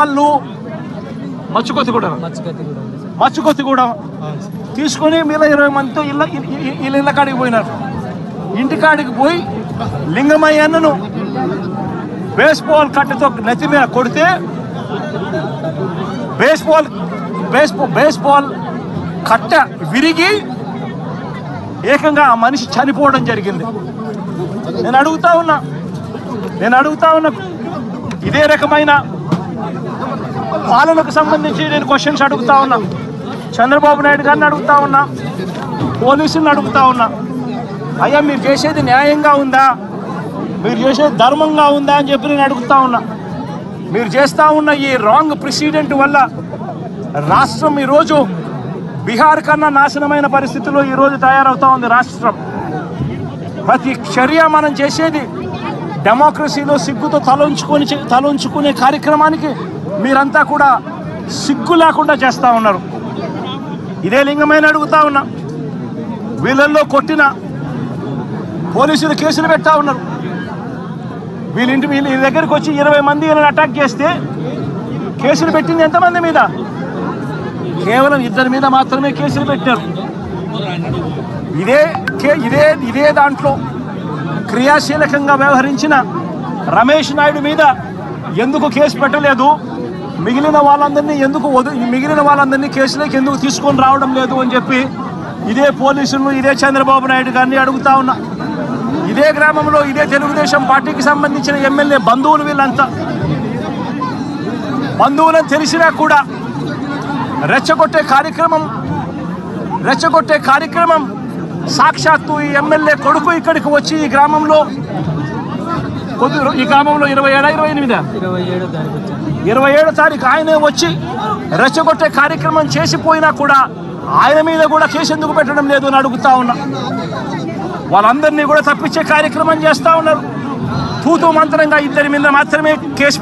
వాళ్ళు మచ్చుకొత్తిగూడెం తీసుకొని మీలో 20 మందితో ఇళ్ళ కాడికి పోయినారు. ఇంటికాడికి పోయి లింగమయ్యను బేస్బాల్ కట్టతో నెత్తి మీద కొడితే బేస్బాల్ కట్ట విరిగి ఏకంగా ఆ మనిషి చనిపోవడం జరిగింది. నేను అడుగుతా ఉన్నా ఇదే రకమైన పాలనకు సంబంధించి నేను క్వశ్చన్స్ అడుగుతా ఉన్నా. చంద్రబాబు నాయుడు గారిని అడుగుతా ఉన్నా, పోలీసులను అడుగుతా ఉన్నా, అయ్యా మీరు చేసేది న్యాయంగా ఉందా, మీరు చేసేది ధర్మంగా ఉందా అని చెప్పి నేను అడుగుతా ఉన్నా. మీరు చేస్తూ ఉన్న ఈ రాంగ్ ప్రెసిడెంట్ వల్ల రాష్ట్రం ఈరోజు బీహార్ కన్నా నాశనమైన పరిస్థితుల్లో ఈరోజు తయారవుతా ఉంది రాష్ట్రం. ప్రతి చర్య మనం చేసేది డెమోక్రసీలో సిగ్గుతో తలంచుకునే కార్యక్రమానికి మీరంతా కూడా సిగ్గు లేకుండా చేస్తూ ఉన్నారు. ఇదే లింగమైన అడుగుతా ఉన్నా, వీళ్ళల్లో కొట్టిన పోలీసులు కేసులు పెడతా ఉన్నారు. వీళ్ళ దగ్గరికి వచ్చి 20 మంది వీళ్ళని అటాక్ చేస్తే కేసులు పెట్టింది ఎంతమంది మీద? కేవలం 2 మీద మాత్రమే కేసులు పెట్టారు. ఇదే దాంట్లో క్రియాశీలకంగా వ్యవహరించిన రమేష్ నాయుడు మీద ఎందుకు కేసు పెట్టలేదు, మిగిలిన వాళ్ళందరినీ కేసులోకి ఎందుకు తీసుకొని రావడం లేదు అని చెప్పి ఇదే పోలీసులను ఇదే చంద్రబాబు నాయుడు గారిని అడుగుతా ఉన్నా. ఇదే గ్రామంలో ఇదే తెలుగుదేశం పార్టీకి సంబంధించిన ఎమ్మెల్యే బంధువులు వీళ్ళంతా బంధువులను తెలిసినా కూడా రెచ్చగొట్టే కార్యక్రమం సాక్షాత్తు ఈ ఎమ్మెల్యే కొడుకు ఇక్కడికి వచ్చి ఈ గ్రామంలో 27 తారీఖు ఆయనే వచ్చి రెచ్చగొట్టే కార్యక్రమం చేసిపోయినా కూడా ఆయన మీద కూడా కేసు ఎందుకు పెట్టడం లేదు అని అడుగుతా ఉన్నా. వాళ్ళందరినీ కూడా తప్పించే కార్యక్రమం చేస్తూ ఉన్నారు. తూతూ మంత్రంగా 2 మీద మాత్రమే కేసు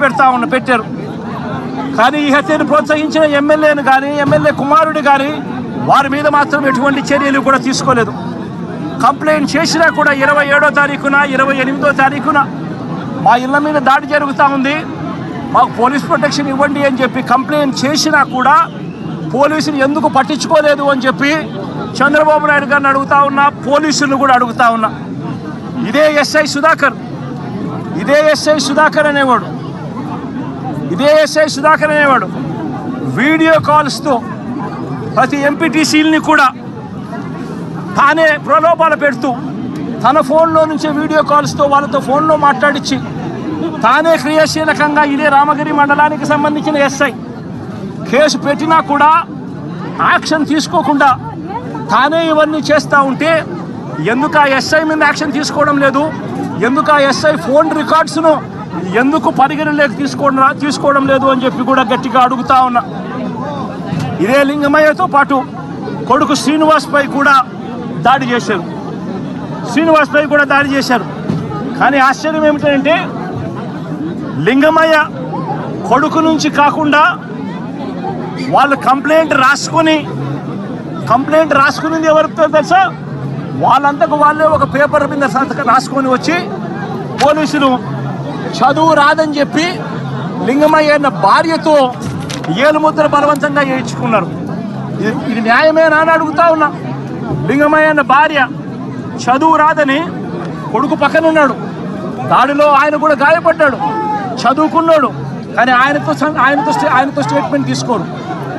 పెట్టారు. కానీ ఈ హత్యను ప్రోత్సహించిన ఎమ్మెల్యేను కానీ ఎమ్మెల్యే కుమారుడు కానీ వారి మీద మాత్రం ఎటువంటి చర్యలు కూడా తీసుకోలేదు. కంప్లైంట్ చేసినా కూడా 27వ తారీఖున 28వ తారీఖున మా ఇళ్ళ మీద దాడి జరుగుతూ ఉంది, మాకు పోలీస్ ప్రొటెక్షన్ ఇవ్వండి అని చెప్పి కంప్లైంట్ చేసినా కూడా పోలీసులు ఎందుకు పట్టించుకోలేదు అని చెప్పి చంద్రబాబు నాయుడు గారిని అడుగుతా ఉన్నా, పోలీసులను కూడా అడుగుతా ఉన్నా. ఇదే ఎస్ఐ సుధాకర్ అనేవాడు వీడియో కాల్స్తో ప్రతి ఎంపీటీసీలని కూడా తానే ప్రలోభాలు పెడుతూ తన ఫోన్లో నుంచి వీడియో కాల్స్తో వాళ్ళతో ఫోన్లో మాట్లాడించి తానే క్రియాశీలకంగా ఇదే రామగిరి మండలానికి సంబంధించిన ఎస్ఐ కేసు పెట్టినా కూడా యాక్షన్ తీసుకోకుండా తానే ఇవన్నీ చేస్తూ ఉంటే ఎందుకు ఆ ఎస్ఐ మీద యాక్షన్ తీసుకోవడం లేదు, ఎందుకు ఆ ఎస్ఐ ఫోన్ రికార్డ్స్ను ఎందుకు పరిగణలోకి తీసుకోవడం లేదు అని చెప్పి కూడా గట్టిగా అడుగుతా ఉన్నా. ఇదే లింగమయ్యతో పాటు కొడుకు శ్రీనివాస్పై కూడా దాడి చేశారు. కానీ ఆశ్చర్యం ఏమిటంటే లింగమయ్య కొడుకు నుంచి కాకుండా వాళ్ళు కంప్లైంట్ రాసుకునింది ఎవరితో తెలుసా? వాళ్ళంతకు వాళ్ళే ఒక పేపర్ మీద సంతకం రాసుకొని వచ్చి పోలీసులు చదువు రాదని చెప్పి లింగమయ్య అన్న భార్యతో ఏలుముద్ర బలవంతంగా చేయించుకున్నారు. ఇది న్యాయమేనా అని అడుగుతా ఉన్నా. లింగమయ్య అన్న భార్య చదువు రాదని కొడుకు పక్కన ఉన్నాడు, దాడిలో ఆయన కూడా గాయపడ్డాడు, చదువుకున్నాడు, కానీ ఆయనతో స్టేట్మెంట్ తీసుకోరు.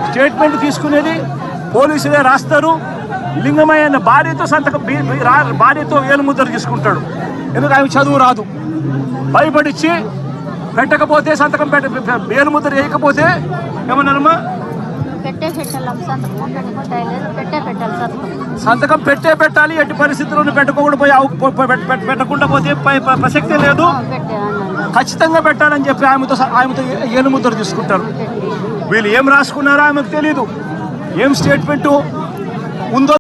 స్టేట్మెంట్ తీసుకునేది పోలీసులే రాస్తారు. లింగమయ్య అన్న భార్యతో ఏలుముద్ర తీసుకుంటాడు. ఎందుకు ఆయన చదువు రాదు, భయపడిచ్చి పెట్టకపోతే ఏలుముద్ర వేయకపోతే ఏమన్నారమ్మా, సంతకం పెట్టాలి. ఎట్టి పరిస్థితుల్లో పెట్టకుండా పోతే ప్రసక్తే లేదు, ఖచ్చితంగా పెట్టాలని చెప్పి ఆమెతో ఏలుముద్ర తీసుకుంటారు. వీళ్ళు ఏం రాసుకున్నారో ఆమెకు తెలీదు, ఏం స్టేట్మెంటు ఉందో